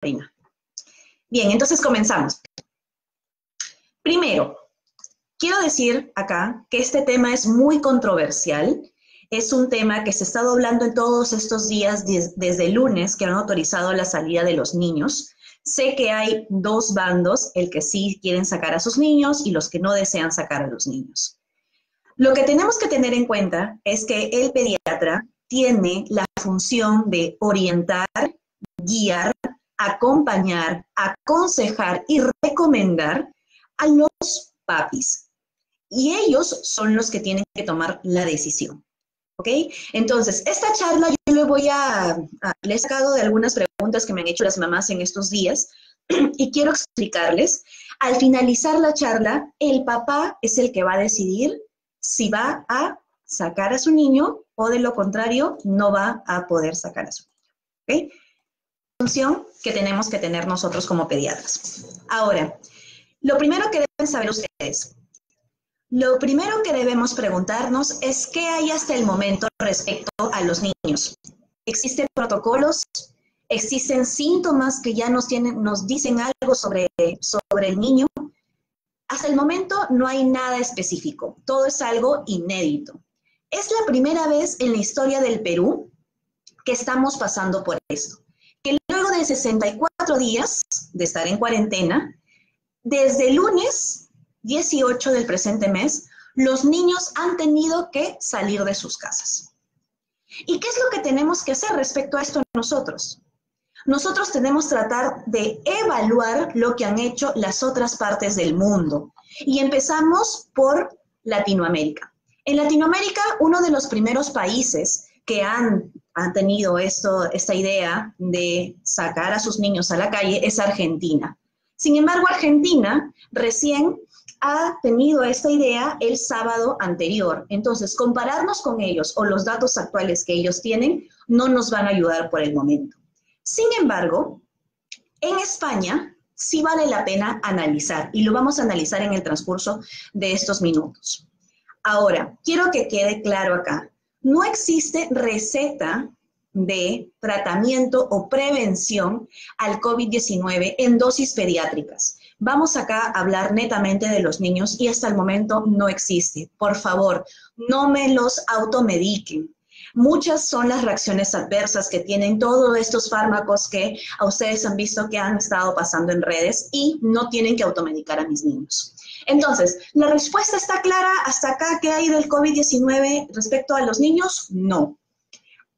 Carolina. Bien, entonces comenzamos. Primero, quiero decir acá que este tema es muy controversial. Es un tema que se ha estado hablando en todos estos días desde el lunes que han autorizado la salida de los niños. Sé que hay dos bandos, el que sí quieren sacar a sus niños y los que no desean sacar a los niños. Lo que tenemos que tener en cuenta es que el pediatra tiene la función de orientar, guiar, acompañar, aconsejar y recomendar a los papis. Y ellos son los que tienen que tomar la decisión. ¿Ok? Entonces, esta charla yo le he sacado de algunas preguntas que me han hecho las mamás en estos días y quiero explicarles. Al finalizar la charla, el papá es el que va a decidir si va a sacar a su niño o de lo contrario no va a poder sacar a su niño. ¿Ok? Función que tenemos que tener nosotros como pediatras. Ahora, lo primero que deben saber ustedes. Lo primero que debemos preguntarnos es qué hay hasta el momento respecto a los niños. ¿Existen protocolos? ¿Existen síntomas que ya nos dicen algo sobre el niño? Hasta el momento no hay nada específico. Todo es algo inédito. Es la primera vez en la historia del Perú que estamos pasando por esto. Que luego de 64 días de estar en cuarentena, desde el lunes 18 del presente mes, los niños han tenido que salir de sus casas. ¿Y qué es lo que tenemos que hacer respecto a esto nosotros? Nosotros tenemos que tratar de evaluar lo que han hecho las otras partes del mundo. Y empezamos por Latinoamérica. En Latinoamérica, uno de los primeros países que han tenido esta idea de sacar a sus niños a la calle es Argentina. Sin embargo, Argentina recién ha tenido esta idea el sábado anterior. Entonces, compararnos con ellos o los datos actuales que ellos tienen no nos van a ayudar por el momento. Sin embargo, en España sí vale la pena analizar y lo vamos a analizar en el transcurso de estos minutos. Ahora, quiero que quede claro acá, no existe receta de tratamiento o prevención al COVID-19 en dosis pediátricas. Vamos acá a hablar netamente de los niños y hasta el momento no existe. Por favor, no me los automediquen. Muchas son las reacciones adversas que tienen todos estos fármacos que a ustedes han visto que han estado pasando en redes y no tienen que automedicar a mis niños. Entonces, ¿la respuesta está clara hasta acá qué hay del COVID-19 respecto a los niños? No.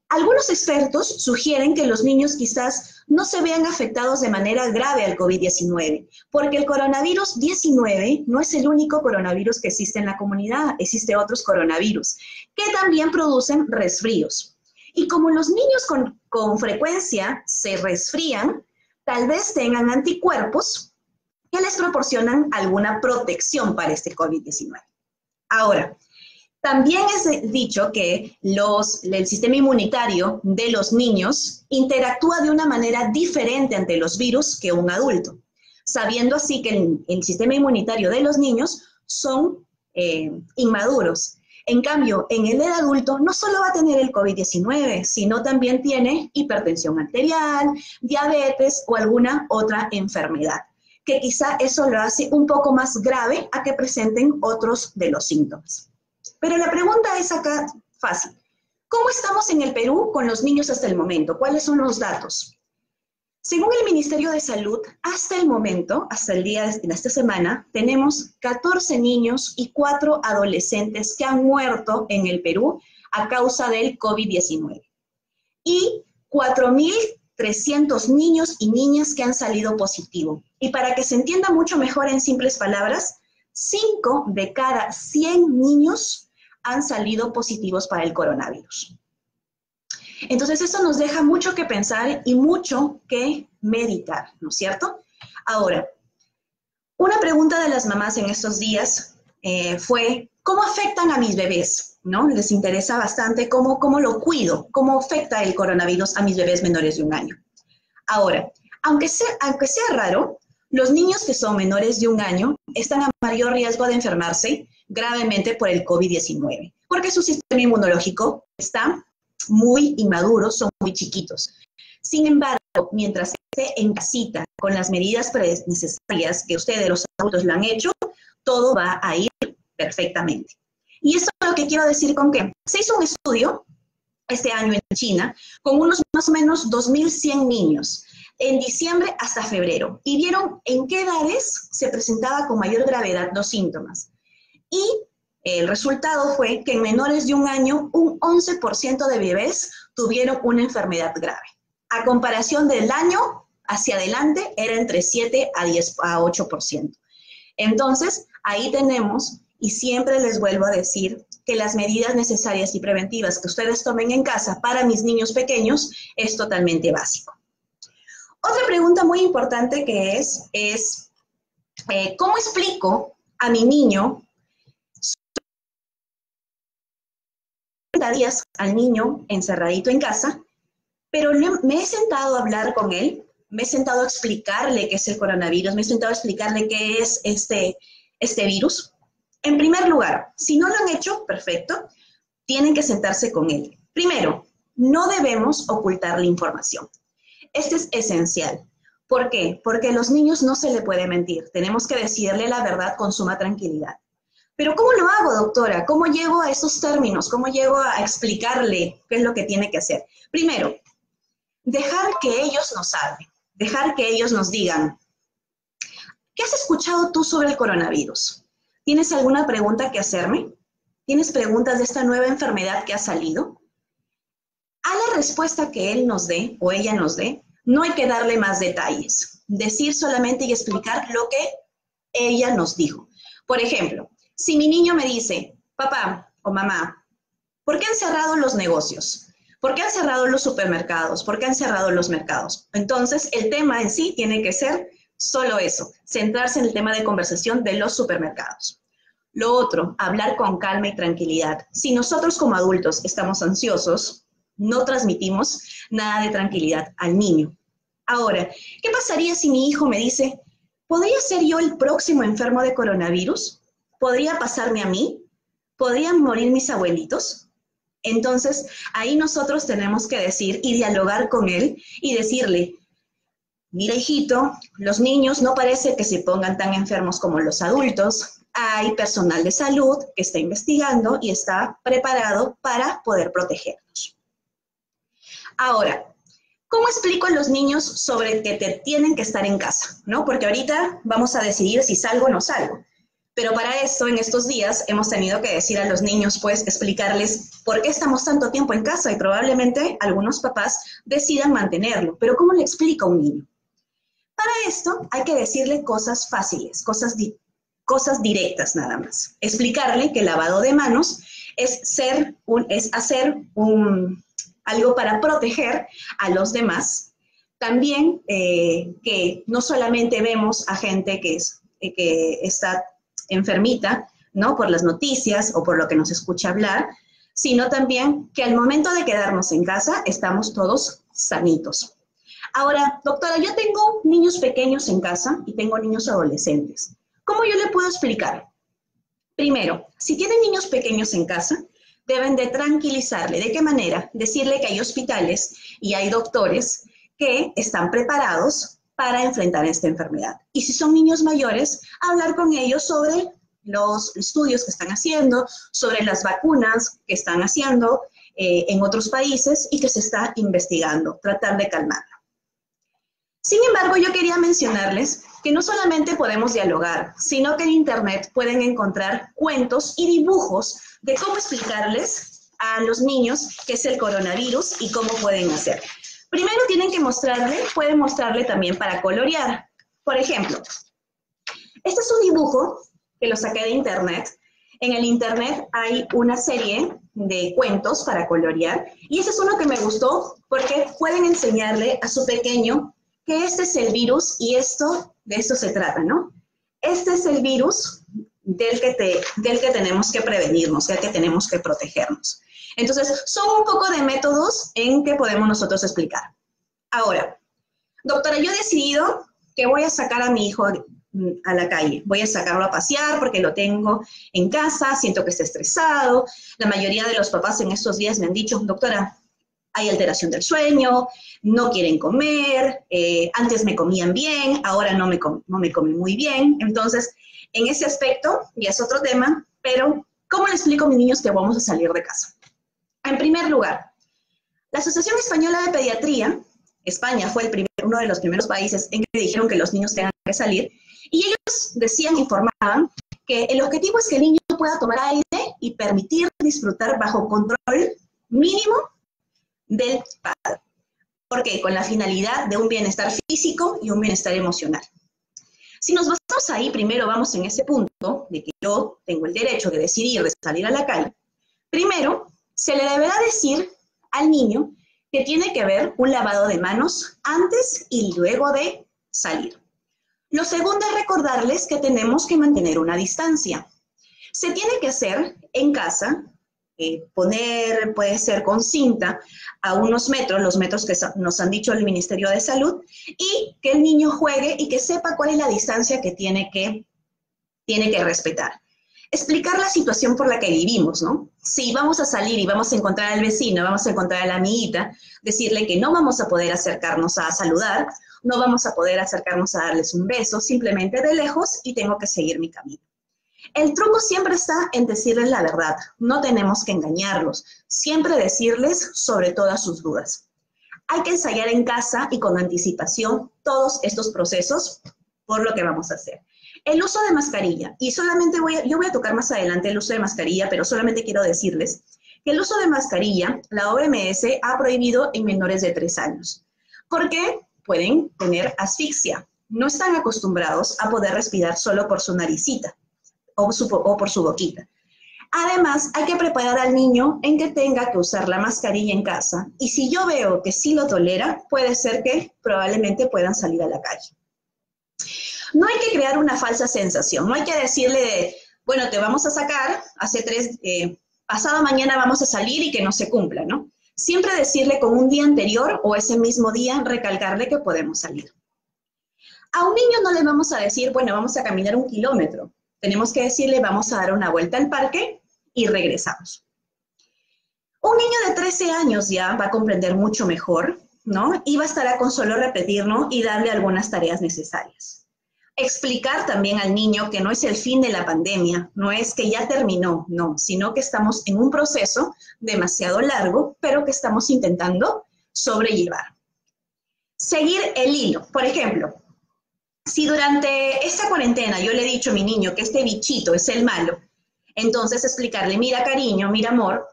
Algunos expertos sugieren que los niños quizás no se vean afectados de manera grave al COVID-19, porque el coronavirus 19 no es el único coronavirus que existe en la comunidad, existen otros coronavirus que también producen resfríos. Y como los niños con frecuencia se resfrían, tal vez tengan anticuerpos que les proporcionan alguna protección para este COVID-19. Ahora, también es dicho que el sistema inmunitario de los niños interactúa de una manera diferente ante los virus que un adulto, sabiendo así que el sistema inmunitario de los niños son inmaduros. En cambio, en el adulto no solo va a tener el COVID-19, sino también tiene hipertensión arterial, diabetes o alguna otra enfermedad, que quizá eso lo hace un poco más grave a que presenten otros de los síntomas. Pero la pregunta es acá fácil. ¿Cómo estamos en el Perú con los niños hasta el momento? ¿Cuáles son los datos? Según el Ministerio de Salud, hasta el momento, hasta el día de esta semana, tenemos 14 niños y 4 adolescentes que han muerto en el Perú a causa del COVID-19. Y 4.300 niños y niñas que han salido positivo. Y para que se entienda mucho mejor en simples palabras, 5 de cada 100 niños han salido positivos para el coronavirus. Entonces, eso nos deja mucho que pensar y mucho que meditar, ¿no es cierto? Ahora, una pregunta de las mamás en estos días fue, ¿cómo afectan a mis bebés? ¿No? Les interesa bastante cómo lo cuido, cómo afecta el coronavirus a mis bebés menores de 1 año. Ahora, aunque sea raro, los niños que son menores de 1 año están a mayor riesgo de enfermarse gravemente por el COVID-19, porque su sistema inmunológico está muy inmaduro, son muy chiquitos. Sin embargo, mientras esté en casita, con las medidas necesarias que ustedes, los adultos, lo han hecho, todo va a ir perfectamente. Y eso es lo que quiero decir con que se hizo un estudio este año en China con unos más o menos 2.100 niños en diciembre hasta febrero y vieron en qué edades se presentaba con mayor gravedad los síntomas. Y el resultado fue que en menores de un año, un 11% de bebés tuvieron una enfermedad grave. A comparación del año hacia adelante, era entre 7 a 8%. Entonces, ahí tenemos, y siempre les vuelvo a decir, que las medidas necesarias y preventivas que ustedes tomen en casa para mis niños pequeños es totalmente básico. Otra pregunta muy importante que es ¿cómo explico a mi niño 30 días al niño encerradito en casa, pero me he sentado a hablar con él, me he sentado a explicarle qué es el coronavirus, me he sentado a explicarle qué es este virus? En primer lugar, si no lo han hecho, perfecto, tienen que sentarse con él. Primero, no debemos ocultar la información. Esto es esencial. ¿Por qué? Porque a los niños no se le puede mentir. Tenemos que decirle la verdad con suma tranquilidad. Pero ¿cómo lo hago, doctora? ¿Cómo llego a esos términos? ¿Cómo llego a explicarle qué es lo que tiene que hacer? Primero, dejar que ellos nos hablen, dejar que ellos nos digan, ¿qué has escuchado tú sobre el coronavirus? ¿Tienes alguna pregunta que hacerme? ¿Tienes preguntas de esta nueva enfermedad que ha salido? A la respuesta que él nos dé o ella nos dé, no hay que darle más detalles. Decir solamente y explicar lo que ella nos dijo. Por ejemplo, si mi niño me dice, papá o mamá, ¿por qué han cerrado los negocios? ¿Por qué han cerrado los supermercados? ¿Por qué han cerrado los mercados? Entonces, el tema en sí tiene que ser solo eso, centrarse en el tema de conversación de los supermercados. Lo otro, hablar con calma y tranquilidad. Si nosotros como adultos estamos ansiosos, no transmitimos nada de tranquilidad al niño. Ahora, ¿qué pasaría si mi hijo me dice, ¿podría ser yo el próximo enfermo de coronavirus? ¿Podría pasarme a mí? ¿Podrían morir mis abuelitos? Entonces, ahí nosotros tenemos que decir y dialogar con él y decirle, mira, hijito, los niños no parece que se pongan tan enfermos como los adultos. Hay personal de salud que está investigando y está preparado para poder protegernos. Ahora, ¿cómo explico a los niños sobre que tienen que estar en casa? ¿No? Porque ahorita vamos a decidir si salgo o no salgo. Pero para eso, en estos días, hemos tenido que decir a los niños, pues, explicarles por qué estamos tanto tiempo en casa y probablemente algunos papás decidan mantenerlo. Pero ¿cómo le explico a un niño? Para esto hay que decirle cosas fáciles, cosas directas nada más. Explicarle que el lavado de manos es hacer algo para proteger a los demás. También que no solamente vemos a gente que está enfermita, ¿no? Por las noticias o por lo que nos escucha hablar, sino también que al momento de quedarnos en casa estamos todos sanitos. Ahora, doctora, yo tengo niños pequeños en casa y tengo niños adolescentes. ¿Cómo yo le puedo explicar? Primero, si tienen niños pequeños en casa, deben de tranquilizarle. ¿De qué manera? Decirle que hay hospitales y hay doctores que están preparados para enfrentar esta enfermedad. Y si son niños mayores, hablar con ellos sobre los estudios que están haciendo, sobre las vacunas que están haciendo en otros países y que se está investigando, tratar de calmarlo. Sin embargo, yo quería mencionarles que no solamente podemos dialogar, sino que en Internet pueden encontrar cuentos y dibujos de cómo explicarles a los niños qué es el coronavirus y cómo pueden hacer. Primero pueden mostrarle también para colorear. Por ejemplo, este es un dibujo que lo saqué de Internet. En el Internet hay una serie de cuentos para colorear y ese es uno que me gustó porque pueden enseñarle a su pequeño que este es el virus y de esto se trata, ¿no? Este es el virus del que tenemos que prevenirnos, del que tenemos que protegernos. Entonces, son un poco de métodos en que podemos nosotros explicar. Ahora, doctora, yo he decidido que voy a sacar a mi hijo a la calle. Voy a sacarlo a pasear porque lo tengo en casa, siento que está estresado. La mayoría de los papás en estos días me han dicho, doctora, Hay alteración del sueño, no quieren comer, antes me comían bien, ahora no me comen muy bien. Entonces, en ese aspecto, ya es otro tema, pero ¿cómo le explico a mis niños que vamos a salir de casa? En primer lugar, la Asociación Española de Pediatría, España fue uno de los primeros países en que dijeron que los niños tengan que salir, y ellos decían, informaban, que el objetivo es que el niño pueda tomar aire y permitir disfrutar bajo control mínimo del padre. ¿Por qué? Con la finalidad de un bienestar físico y un bienestar emocional. Si nos basamos ahí, primero vamos en ese punto de que yo tengo el derecho de decidir de salir a la calle. Primero, se le deberá decir al niño que tiene que haber un lavado de manos antes y luego de salir. Lo segundo es recordarles que tenemos que mantener una distancia. Se tiene que hacer en casa, poner, puede ser con cinta, a unos metros, los metros que nos han dicho el Ministerio de Salud, y que el niño juegue y que sepa cuál es la distancia que tiene que respetar. Explicar la situación por la que vivimos, ¿no? Si vamos a salir y vamos a encontrar al vecino, vamos a encontrar a la amiguita, decirle que no vamos a poder acercarnos a saludar, no vamos a poder acercarnos a darles un beso, simplemente de lejos, y tengo que seguir mi camino. El truco siempre está en decirles la verdad, no tenemos que engañarlos, siempre decirles sobre todas sus dudas. Hay que ensayar en casa y con anticipación todos estos procesos por lo que vamos a hacer. El uso de mascarilla, y solamente yo voy a tocar más adelante el uso de mascarilla, pero solamente quiero decirles que el uso de mascarilla, la OMS ha prohibido en menores de 3 años. ¿Por qué? Pueden tener asfixia. No están acostumbrados a poder respirar solo por su naricita o por su boquita. Además, hay que preparar al niño en que tenga que usar la mascarilla en casa. Y si yo veo que sí lo tolera, puede ser que probablemente puedan salir a la calle. No hay que crear una falsa sensación. No hay que decirle, bueno, te vamos a sacar, pasado mañana vamos a salir y que no se cumpla, ¿no? Siempre decirle con un día anterior o ese mismo día, recalcarle que podemos salir. A un niño no le vamos a decir, bueno, vamos a caminar 1 kilómetro. Tenemos que decirle, vamos a dar una vuelta al parque y regresamos. Un niño de 13 años ya va a comprender mucho mejor, ¿no? Y bastará con solo repetir, ¿no? Y darle algunas tareas necesarias. Explicar también al niño que no es el fin de la pandemia, no es que ya terminó, no, sino que estamos en un proceso demasiado largo, pero que estamos intentando sobrellevar. Seguir el hilo. Por ejemplo, si durante esta cuarentena yo le he dicho a mi niño que este bichito es el malo, entonces explicarle, mira cariño, mira amor,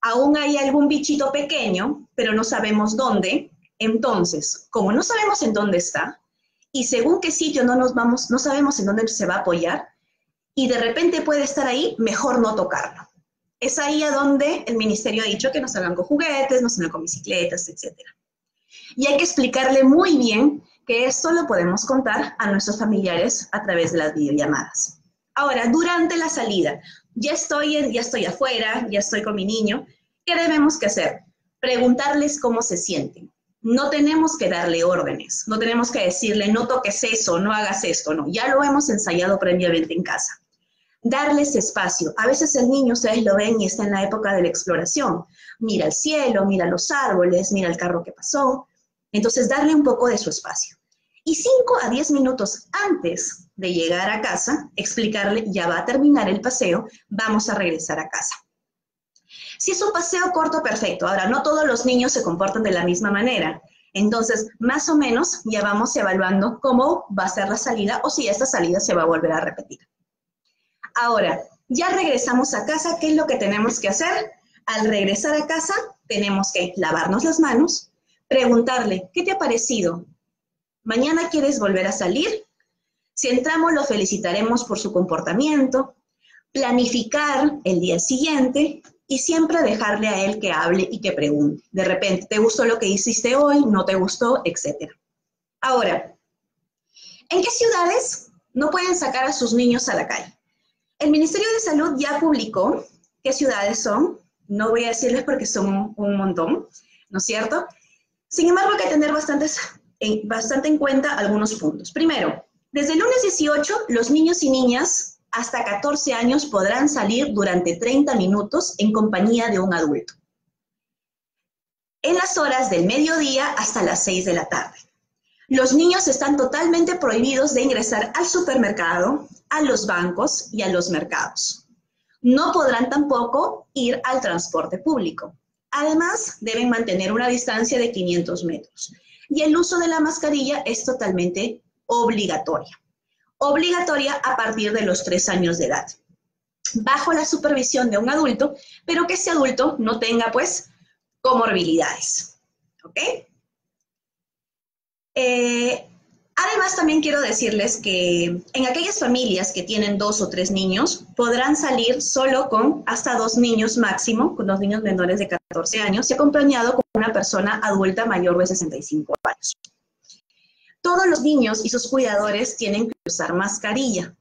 aún hay algún bichito pequeño, pero no sabemos dónde, entonces, como no sabemos en dónde está, y según qué sitio no sabemos en dónde se va a apoyar, y de repente puede estar ahí, mejor no tocarlo. Es ahí a donde el ministerio ha dicho que no salgan con juguetes, no salgan con bicicletas, etc. Y hay que explicarle muy bien que esto lo podemos contar a nuestros familiares a través de las videollamadas. Ahora, durante la salida, ya estoy afuera, ya estoy con mi niño, ¿qué debemos que hacer? Preguntarles cómo se sienten. No tenemos que darle órdenes, no tenemos que decirle, no toques eso, no hagas esto, no. Ya lo hemos ensayado previamente en casa. Darles espacio. A veces el niño, ustedes lo ven y está en la época de la exploración. Mira el cielo, mira los árboles, mira el carro que pasó. Entonces, darle un poco de su espacio. Y 5 a 10 minutos antes de llegar a casa, explicarle, ya va a terminar el paseo, vamos a regresar a casa. Si es un paseo corto, perfecto. Ahora, no todos los niños se comportan de la misma manera. Entonces, más o menos, ya vamos evaluando cómo va a ser la salida o si esta salida se va a volver a repetir. Ahora, ya regresamos a casa. ¿Qué es lo que tenemos que hacer? Al regresar a casa, tenemos que lavarnos las manos, preguntarle, ¿qué te ha parecido? ¿Mañana quieres volver a salir? Si entramos, lo felicitaremos por su comportamiento, planificar el día siguiente y siempre dejarle a él que hable y que pregunte. De repente, ¿te gustó lo que hiciste hoy? ¿No te gustó? Etcétera. Ahora, ¿en qué ciudades no pueden sacar a sus niños a la calle? El Ministerio de Salud ya publicó qué ciudades son. No voy a decirles porque son un montón, ¿no es cierto? Sin embargo, hay que tener bastante en cuenta algunos puntos. Primero, desde el lunes 18, los niños y niñas hasta 14 años podrán salir durante 30 minutos en compañía de un adulto. en las horas del mediodía hasta las 6 de la tarde. Los niños están totalmente prohibidos de ingresar al supermercado, a los bancos y a los mercados. No podrán tampoco ir al transporte público. Además, deben mantener una distancia de 500 metros. Y el uso de la mascarilla es totalmente obligatoria. Obligatoria a partir de los 3 años de edad, bajo la supervisión de un adulto, pero que ese adulto no tenga, pues, comorbilidades. ¿Ok? Además, también quiero decirles que en aquellas familias que tienen 2 o 3 niños, podrán salir solo con hasta 2 niños máximo, con 2 niños menores de 14 años, y acompañado con una persona adulta mayor de 65 años. Todos los niños y sus cuidadores tienen que usar mascarilla,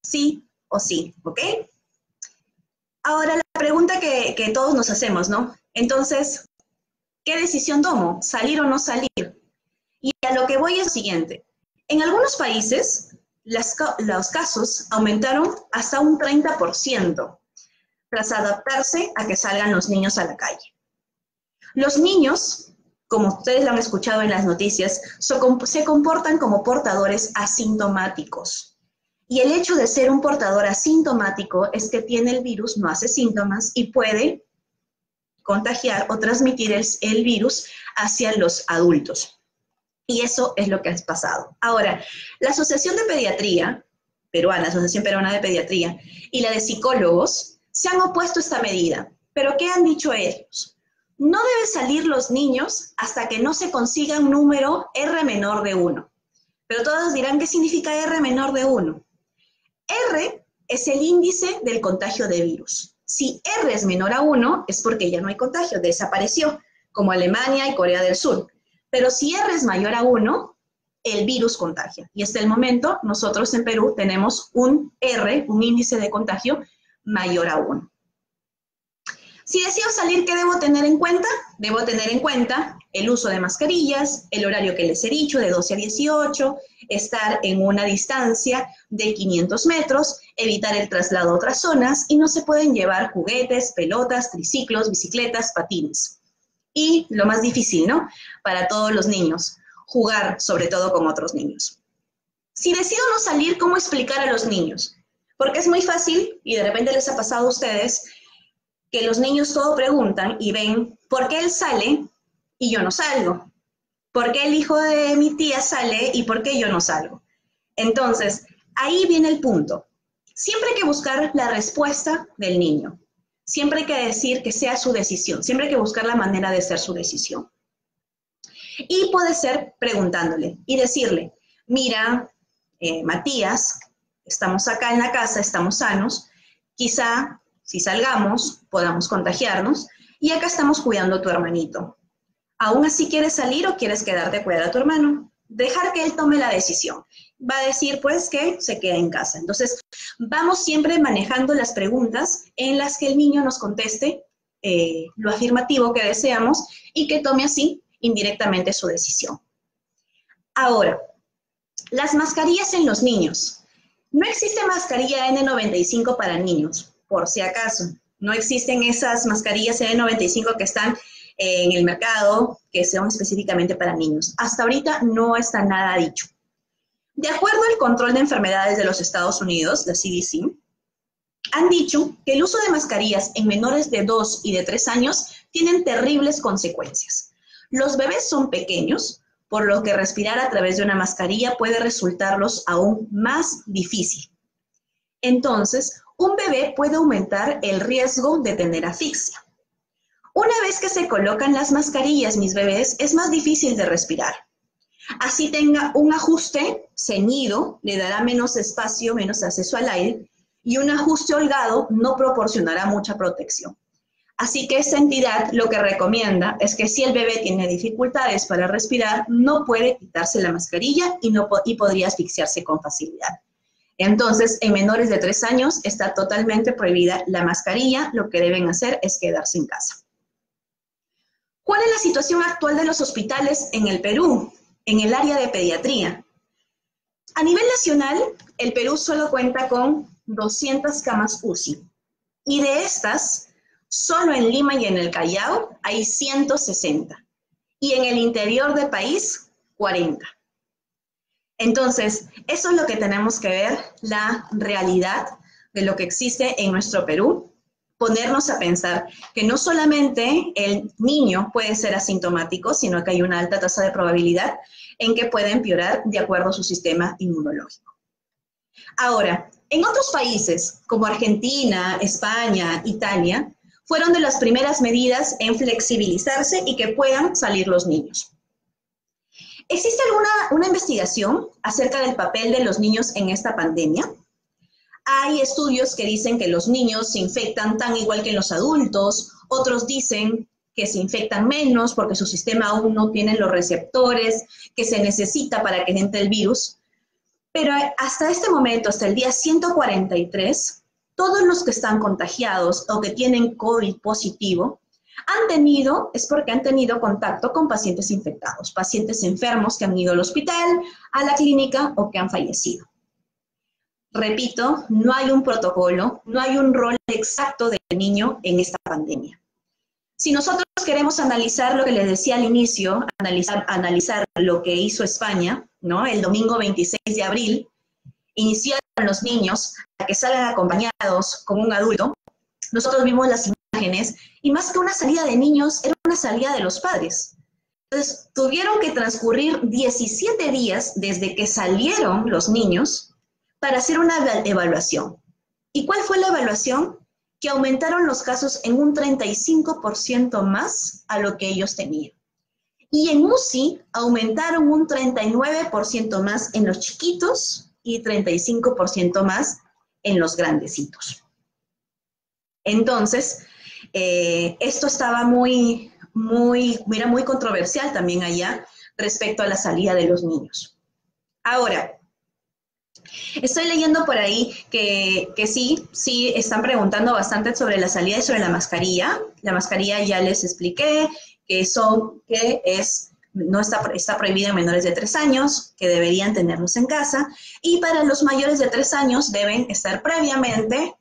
sí o sí, ¿ok? Ahora, la pregunta que todos nos hacemos, ¿no? Entonces, ¿qué decisión tomo? ¿Salir o no salir? Y a lo que voy es lo siguiente. En algunos países, los casos aumentaron hasta un 30% tras adaptarse a que salgan los niños a la calle. Los niños, como ustedes lo han escuchado en las noticias, se comportan como portadores asintomáticos. Y el hecho de ser un portador asintomático es que tiene el virus, no hace síntomas y puede contagiar o transmitir el virus hacia los adultos. Y eso es lo que ha pasado. Ahora, la Asociación de Pediatría Peruana, la Asociación Peruana de Pediatría, y la de psicólogos se han opuesto a esta medida. ¿Pero qué han dicho ellos? No deben salir los niños hasta que no se consiga un número R menor de 1. Pero todos dirán, ¿qué significa R menor de 1? R es el índice del contagio de virus. Si R es menor a 1, es porque ya no hay contagio, desapareció, como Alemania y Corea del Sur. Pero si R es mayor a 1, el virus contagia. Y hasta el momento, nosotros en Perú tenemos un R, un índice de contagio mayor a 1. Si decido salir, ¿qué debo tener en cuenta? Debo tener en cuenta el uso de mascarillas, el horario que les he dicho, de 12 a 18, estar en una distancia de 500 metros, evitar el traslado a otras zonas y no se pueden llevar juguetes, pelotas, triciclos, bicicletas, patines. Y lo más difícil, ¿no? Para todos los niños, jugar sobre todo con otros niños. Si decido no salir, ¿cómo explicar a los niños? Porque es muy fácil, y de repente les ha pasado a ustedes, que los niños todo preguntan y ven, ¿por qué él sale y yo no salgo? ¿Por qué el hijo de mi tía sale y por qué yo no salgo? Entonces, ahí viene el punto. Siempre hay que buscar la respuesta del niño. Siempre hay que decir que sea su decisión. Siempre hay que buscar la manera de ser su decisión. Y puede ser preguntándole y decirle, mira, Matías, estamos acá en la casa, estamos sanos, quizá si salgamos podamos contagiarnos y acá estamos cuidando a tu hermanito. ¿Aún así quieres salir o quieres quedarte a cuidar a tu hermano? Dejar que él tome la decisión. Va a decir, pues, que se quede en casa. Entonces, vamos siempre manejando las preguntas en las que el niño nos conteste lo afirmativo que deseamos y que tome así indirectamente su decisión. Ahora, las mascarillas en los niños. No existe mascarilla N95 para niños, por si acaso. No existen esas mascarillas N95 que están en el mercado, que sean específicamente para niños. Hasta ahorita no está nada dicho. De acuerdo al control de enfermedades de los Estados Unidos, la CDC, han dicho que el uso de mascarillas en menores de 2 y de 3 años tienen terribles consecuencias. Los bebés son pequeños, por lo que respirar a través de una mascarilla puede resultarlos aún más difícil. Entonces, un bebé puede aumentar el riesgo de tener asfixia. Una vez que se colocan las mascarillas, mis bebés, es más difícil de respirar. Así tenga un ajuste ceñido, le dará menos espacio, menos acceso al aire, y un ajuste holgado no proporcionará mucha protección. Así que esta entidad lo que recomienda es que si el bebé tiene dificultades para respirar, no puede quitarse la mascarilla y podría asfixiarse con facilidad. Entonces, en menores de 3 años está totalmente prohibida la mascarilla, lo que deben hacer es quedarse en casa. ¿Cuál es la situación actual de los hospitales en el Perú, en el área de pediatría? A nivel nacional, el Perú solo cuenta con 200 camas UCI, y de estas, Solo en Lima y en el Callao hay 160. Y en el interior del país, 40. Entonces, eso es lo que tenemos que ver, la realidad de lo que existe en nuestro Perú, ponernos a pensar que no solamente el niño puede ser asintomático, sino que hay una alta tasa de probabilidad en que pueda empeorar de acuerdo a su sistema inmunológico. Ahora, en otros países como Argentina, España, Italia, fueron de las primeras medidas en flexibilizarse y que puedan salir los niños. ¿Existe una investigación acerca del papel de los niños en esta pandemia? Hay estudios que dicen que los niños se infectan tan igual que los adultos, otros dicen que se infectan menos porque su sistema aún no tiene los receptores que se necesita para que entre el virus. Pero hasta este momento, hasta el día 143, todos los que están contagiados o que tienen COVID positivo es porque han tenido contacto con pacientes infectados, pacientes enfermos que han ido al hospital, a la clínica o que han fallecido. Repito, no hay un protocolo, no hay un rol exacto del niño en esta pandemia. Si nosotros queremos analizar lo que les decía al inicio, analizar lo que hizo España, ¿no? El domingo 26 de abril, iniciaron los niños a que salgan acompañados con un adulto. Nosotros vimos las imágenes y más que una salida de niños, era una salida de los padres. Entonces, tuvieron que transcurrir 17 días desde que salieron los niños para hacer una evaluación. ¿Y cuál fue la evaluación? Que aumentaron los casos en un 35% más a lo que ellos tenían. Y en UCI aumentaron un 39% más en los chiquitos y 35% más en los grandecitos. Entonces, esto estaba muy controversial también allá respecto a la salida de los niños. Ahora, estoy leyendo por ahí que sí están preguntando bastante sobre la salida y sobre la mascarilla. La mascarilla ya les expliqué que no está prohibida en menores de 3 años, que deberían tenerlos en casa, y para los mayores de 3 años deben estar previamente,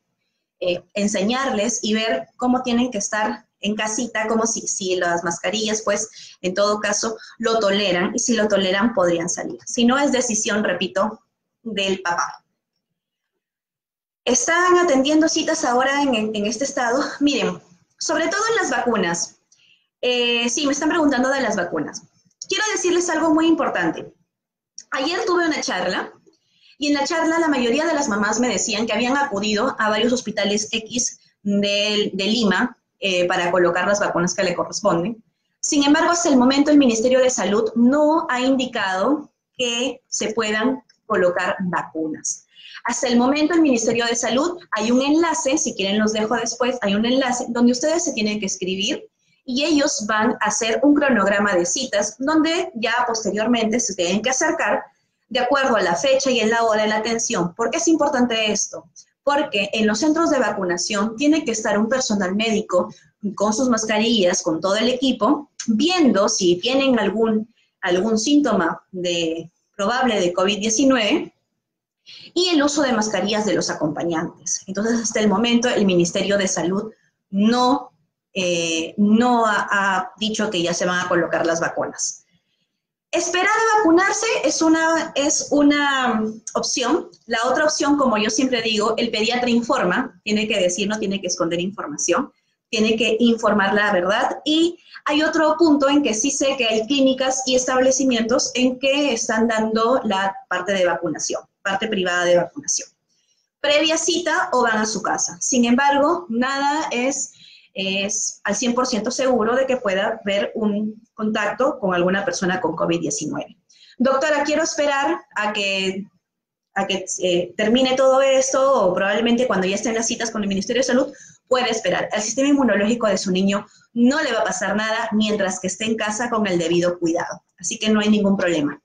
enseñarles y ver cómo tienen que estar en casita, como si las mascarillas, pues, en todo caso, lo toleran, y si lo toleran, podrían salir. Si no, es decisión, repito, del papá. ¿Están atendiendo citas ahora en este estado? Miren, sobre todo en las vacunas. Sí, me están preguntando de las vacunas. Quiero decirles algo muy importante. Ayer tuve una charla, y en la charla la mayoría de las mamás me decían que habían acudido a varios hospitales X de Lima para colocar las vacunas que le corresponden. Sin embargo, hasta el momento el Ministerio de Salud no ha indicado que se puedan colocar vacunas. Hasta el momento el Ministerio de Salud, hay un enlace, si quieren los dejo después, hay un enlace donde ustedes se tienen que escribir y ellos van a hacer un cronograma de citas donde ya posteriormente se tienen que acercar de acuerdo a la fecha y en la hora de la atención. ¿Por qué es importante esto? Porque en los centros de vacunación tiene que estar un personal médico con sus mascarillas, con todo el equipo, viendo si tienen algún síntoma probable de COVID-19 y el uso de mascarillas de los acompañantes. Entonces, hasta el momento, el Ministerio de Salud no ha dicho que ya se van a colocar las vacunas. Esperar a vacunarse es una opción. La otra opción, como yo siempre digo, el pediatra informa, tiene que decir, no tiene que esconder información, tiene que informar la verdad. Y hay otro punto en que sí sé que hay clínicas y establecimientos en que están dando la parte de vacunación, parte privada de vacunación. Previa cita o van a su casa. Sin embargo, nada es al 100% seguro de que pueda haber un contacto con alguna persona con COVID-19. Doctora, quiero esperar a que termine todo esto, o probablemente cuando ya estén las citas con el Ministerio de Salud, puede esperar. Al sistema inmunológico de su niño no le va a pasar nada mientras que esté en casa con el debido cuidado. Así que no hay ningún problema.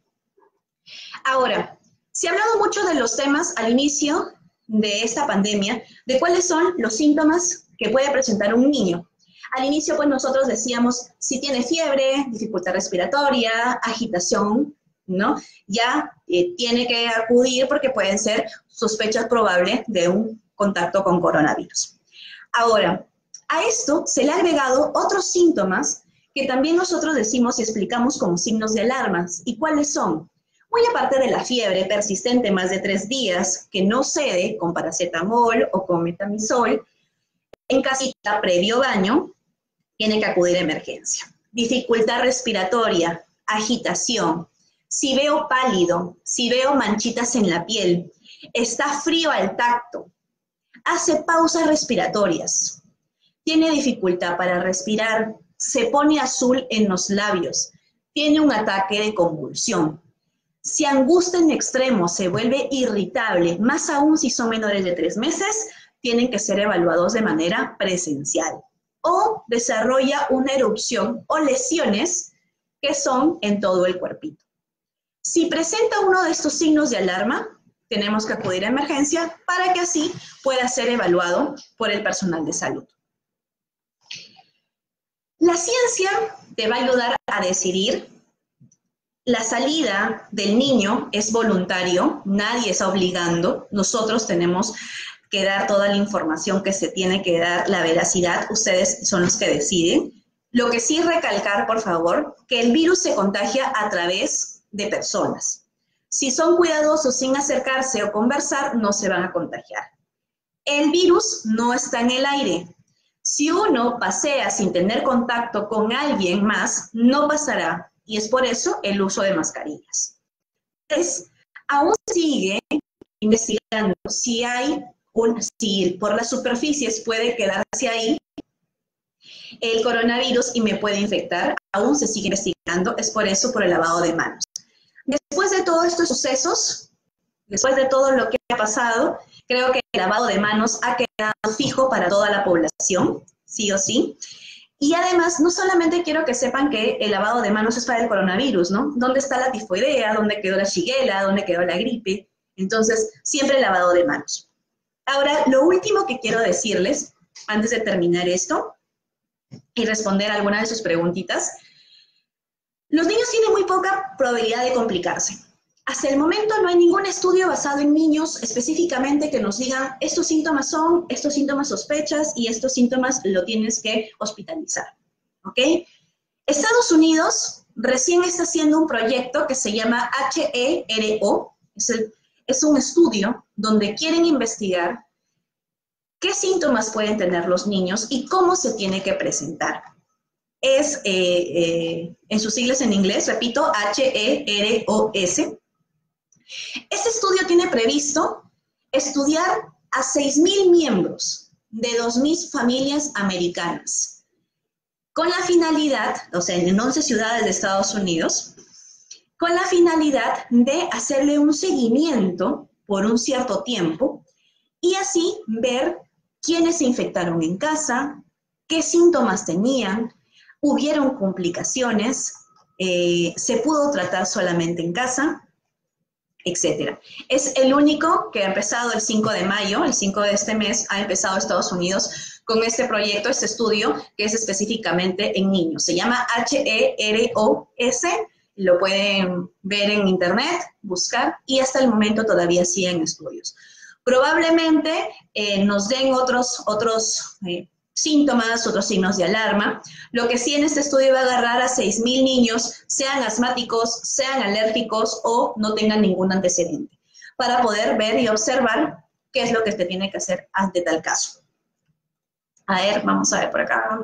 Ahora, se ha hablado mucho de los temas al inicio de esta pandemia, de cuáles son los síntomas que puede presentar un niño. Al inicio, pues nosotros decíamos, si tiene fiebre, dificultad respiratoria, agitación, ¿no? Ya tiene que acudir porque pueden ser sospechas probables de un contacto con coronavirus. Ahora, A esto se le ha agregado otros síntomas que también nosotros decimos y explicamos como signos de alarmas. ¿Y cuáles son? Muy aparte de la fiebre persistente más de 3 días, que no cede con paracetamol o con metamizol, en casita previo baño, tiene que acudir a emergencia. Dificultad respiratoria, agitación, si veo pálido, si veo manchitas en la piel, está frío al tacto, hace pausas respiratorias, tiene dificultad para respirar, se pone azul en los labios, tiene un ataque de convulsión. Si angustia en extremo, se vuelve irritable, más aún si son menores de 3 meses, tienen que ser evaluados de manera presencial. O desarrolla una erupción o lesiones que son en todo el cuerpito. Si presenta uno de estos signos de alarma, tenemos que acudir a emergencia para que así pueda ser evaluado por el personal de salud. La ciencia te va a ayudar a decidir. La salida del niño es voluntario, nadie está obligando, nosotros tenemos que dar toda la información que se tiene que dar, la veracidad, ustedes son los que deciden. Lo que sí recalcar, por favor, que el virus se contagia a través de personas. Si son cuidadosos sin acercarse o conversar, no se van a contagiar. El virus no está en el aire. Si uno pasea sin tener contacto con alguien más, no pasará. Y es por eso el uso de mascarillas. Entonces, aún sigue investigando si por las superficies puede quedarse ahí el coronavirus y me puede infectar. Aún se sigue investigando, es por eso, por el lavado de manos. Después de todos estos sucesos, después de todo lo que ha pasado, creo que el lavado de manos ha quedado fijo para toda la población, sí o sí. Y además, no solamente quiero que sepan que el lavado de manos es para el coronavirus, ¿no? ¿Dónde está la tifoidea? ¿Dónde quedó la shigella? ¿Dónde quedó la gripe? Entonces, siempre el lavado de manos. Ahora, lo último que quiero decirles, antes de terminar esto, y responder a alguna de sus preguntitas, los niños tienen muy poca probabilidad de complicarse. Hasta el momento no hay ningún estudio basado en niños específicamente que nos digan estos síntomas son, estos síntomas sospechas y estos síntomas lo tienes que hospitalizar, ¿ok? Estados Unidos recién está haciendo un proyecto que se llama HERO, es un estudio donde quieren investigar qué síntomas pueden tener los niños y cómo se tiene que presentar. Es, en sus siglas en inglés, repito, HEROS. Este estudio tiene previsto estudiar a 6,000 miembros de 2,000 familias americanas, con la finalidad, o sea, en 11 ciudades de Estados Unidos, con la finalidad de hacerle un seguimiento por un cierto tiempo y así ver quiénes se infectaron en casa, qué síntomas tenían, hubieron complicaciones, se pudo tratar solamente en casa, etcétera. Es el único que ha empezado el 5 de mayo, el 5 de este mes, ha empezado Estados Unidos con este proyecto, este estudio, que es específicamente en niños. Se llama HEROS, lo pueden ver en internet, buscar, y hasta el momento todavía siguen estudios. Probablemente nos den otros síntomas, otros signos de alarma. Lo que sí en este estudio va a agarrar a 6,000 niños, sean asmáticos, sean alérgicos o no tengan ningún antecedente, para poder ver y observar qué es lo que se tiene que hacer ante tal caso. A ver, vamos a ver por acá.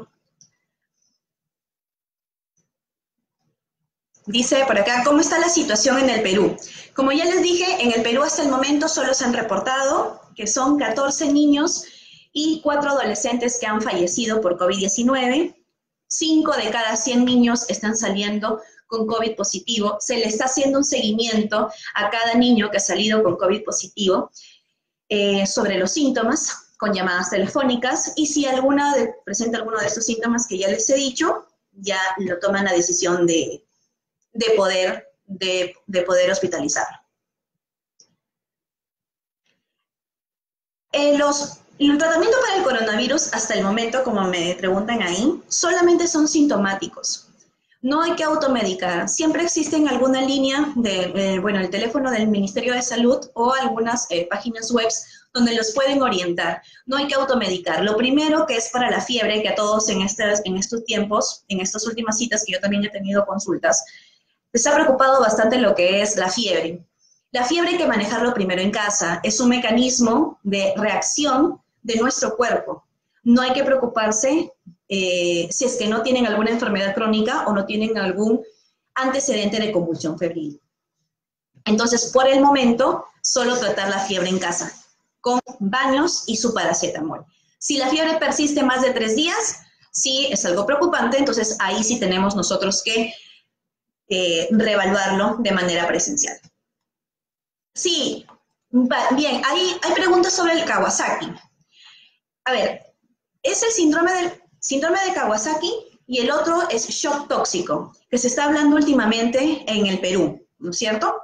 Dice por acá, ¿cómo está la situación en el Perú? Como ya les dije, en el Perú hasta el momento solo se han reportado que son 14 niños y 4 adolescentes que han fallecido por COVID-19. 5 de cada 100 niños están saliendo con COVID positivo. Se le está haciendo un seguimiento a cada niño que ha salido con COVID positivo sobre los síntomas, con llamadas telefónicas, y si presenta alguno de estos síntomas que ya les he dicho, ya lo toman la decisión de poder hospitalizarlo. El tratamiento para el coronavirus hasta el momento, como me preguntan ahí, solamente son sintomáticos. No hay que automedicar. Siempre existe en alguna línea de, bueno, el teléfono del Ministerio de Salud o algunas páginas web donde los pueden orientar. No hay que automedicar. Lo primero que es para la fiebre, que a todos en estos tiempos, en estas últimas citas que yo también he tenido consultas, les ha preocupado bastante lo que es la fiebre. La fiebre hay que manejarlo primero en casa. Es un mecanismo de reacción de nuestro cuerpo. No hay que preocuparse si es que no tienen alguna enfermedad crónica o no tienen algún antecedente de convulsión febril. Entonces, por el momento, solo tratar la fiebre en casa, con baños y su paracetamol. Si la fiebre persiste más de 3 días, sí es algo preocupante, entonces ahí sí tenemos nosotros que reevaluarlo de manera presencial. Sí, bien, hay preguntas sobre el Kawasaki. A ver, es el síndrome de Kawasaki y el otro es shock tóxico, que se está hablando últimamente en el Perú, ¿no es cierto?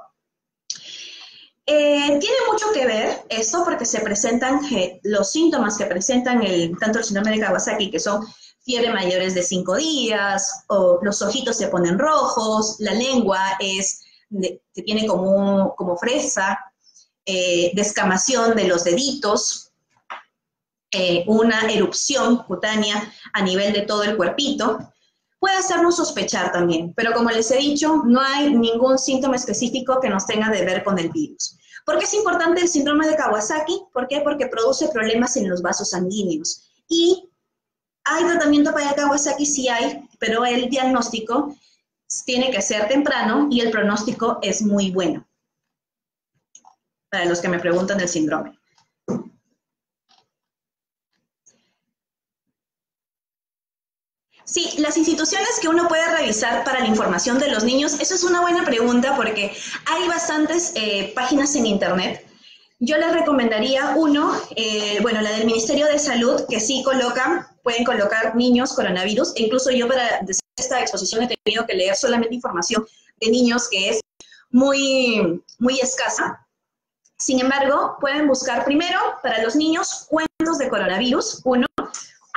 Tiene mucho que ver esto porque se presentan los síntomas que presentan tanto el síndrome de Kawasaki, que son fiebre mayores de 5 días, o los ojitos se ponen rojos, la lengua se tiene como fresa, descamación de los deditos, una erupción cutánea a nivel de todo el cuerpito. Puede hacernos sospechar también, pero como les he dicho, no hay ningún síntoma específico que nos tenga de ver con el virus. ¿Por qué es importante el síndrome de Kawasaki? ¿Por qué? Porque produce problemas en los vasos sanguíneos. Y ¿hay tratamiento para el Kawasaki? Sí hay, pero el diagnóstico tiene que ser temprano y el pronóstico es muy bueno. Para los que me preguntan del síndrome. Sí, las instituciones que uno puede revisar para la información de los niños, eso es una buena pregunta porque hay bastantes páginas en internet. Yo les recomendaría bueno, la del Ministerio de Salud, que sí pueden colocar niños coronavirus, e incluso yo para esta exposición he tenido que leer solamente información de niños que es muy, muy escasa. Sin embargo, pueden buscar primero para los niños cuentos de coronavirus, uno.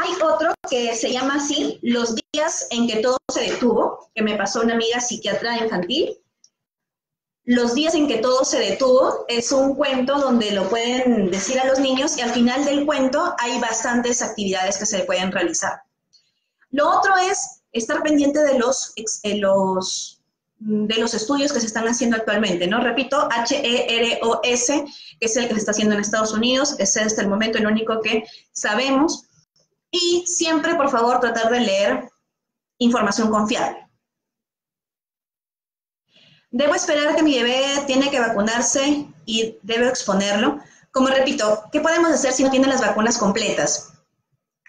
Hay otro que se llama así, Los días en que todo se detuvo, que me pasó una amiga psiquiatra infantil. Los días en que todo se detuvo es un cuento donde lo pueden decir a los niños y al final del cuento hay bastantes actividades que se pueden realizar. Lo otro es estar pendiente de los estudios que se están haciendo actualmente, ¿no? Repito, HEROS, que es el que se está haciendo en Estados Unidos, ese es hasta el momento el único que sabemos. Y siempre, por favor, tratar de leer información confiable. Debo esperar que mi bebé tiene que vacunarse y debo exponerlo. Como repito, ¿qué podemos hacer si no tiene las vacunas completas?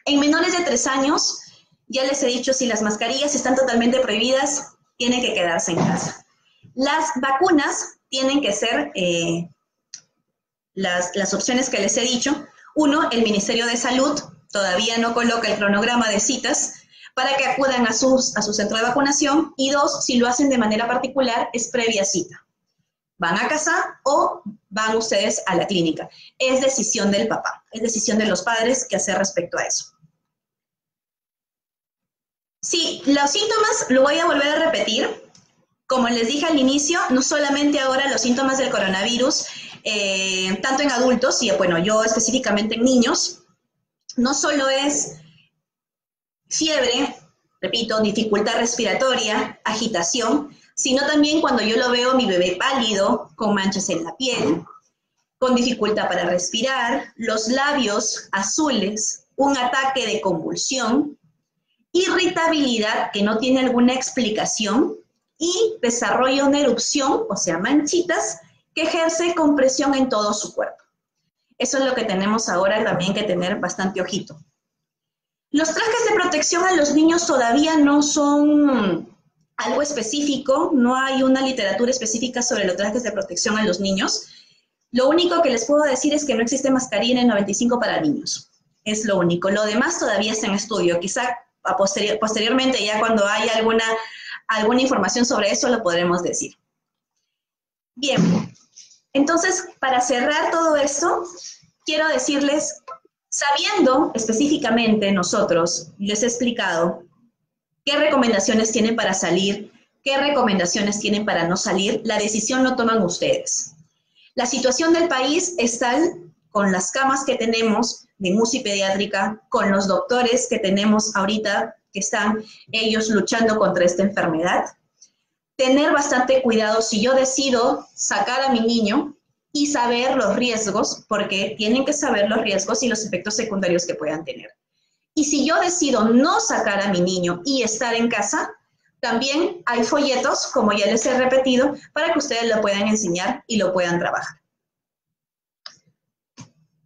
En menores de 3 años, ya les he dicho, si las mascarillas están totalmente prohibidas, tienen que quedarse en casa. Las vacunas tienen que ser las opciones que les he dicho. Uno, el Ministerio de Salud todavía no coloca el cronograma de citas para que acudan a su centro de vacunación. Y 2, si lo hacen de manera particular, es previa cita. ¿Van a casa o van ustedes a la clínica? Es decisión del papá, es decisión de los padres qué hacer respecto a eso. Sí, los síntomas, lo voy a volver a repetir. Como les dije al inicio, no solamente ahora los síntomas del coronavirus, tanto en adultos, y bueno, yo específicamente en niños, no solo es fiebre, repito, dificultad respiratoria, agitación, sino también cuando yo lo veo a mi bebé pálido, con manchas en la piel, con dificultad para respirar, los labios azules, un ataque de convulsión, irritabilidad que no tiene alguna explicación y desarrolla una erupción, o sea, manchitas, que ejerce compresión en todo su cuerpo. Eso es lo que tenemos ahora también que tener bastante ojito. Los trajes de protección a los niños todavía no son algo específico, no hay una literatura específica sobre los trajes de protección a los niños. Lo único que les puedo decir es que no existe mascarilla N95 para niños. Es lo único. Lo demás todavía está en estudio. Quizá posteriormente, ya cuando haya alguna información sobre eso, lo podremos decir. Bien. Entonces, para cerrar todo esto, quiero decirles, sabiendo específicamente nosotros, les he explicado qué recomendaciones tienen para salir, qué recomendaciones tienen para no salir. La decisión lo toman ustedes. La situación del país es tal, con las camas que tenemos de UCI pediátrica, con los doctores que tenemos ahorita, que están ellos luchando contra esta enfermedad, tener bastante cuidado si yo decido sacar a mi niño y saber los riesgos, porque tienen que saber los riesgos y los efectos secundarios que puedan tener. Y si yo decido no sacar a mi niño y estar en casa, también hay folletos, como ya les he repetido, para que ustedes lo puedan enseñar y lo puedan trabajar.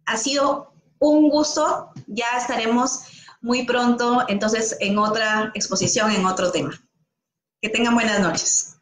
Ha sido un gusto, ya estaremos muy pronto, entonces, en otra exposición, en otro tema. Que tengan buenas noches.